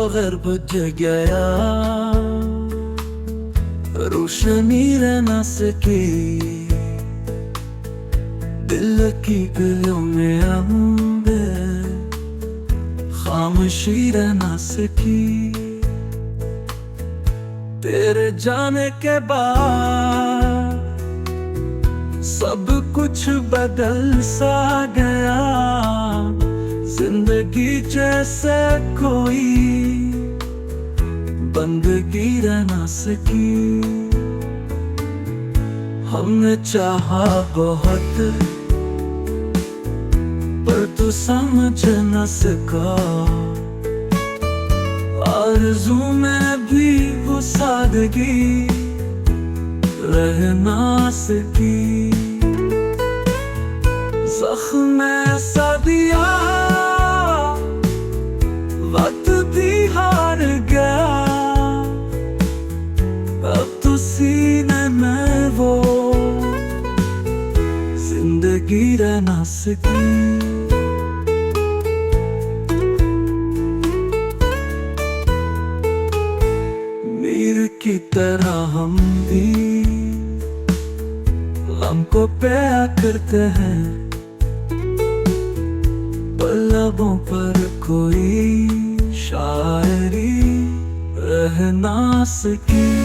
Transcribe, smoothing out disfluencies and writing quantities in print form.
बगैर बुझ गया, रोशनी रह ना सकी, दिल की गलियों में अंदर खामोशी रह ना सकी। तेरे जाने के बाद सब कुछ बदल सा गया, जिंदगी जैसे कोई बंदगी रह ना सकी। हमने चाहा बहुत पर तू समझ न सका, आरज़ू में भी वो सादगी रह ना सकी। ज़ख्म ऐसा दिया वक्त भी हार गया, अब तो सीने में वो जिंदगी रह ना सकी। मीर की तरह हम भी हमको प्यार करते हैं, पर लबों पर कोई शायरी रह ना सकी।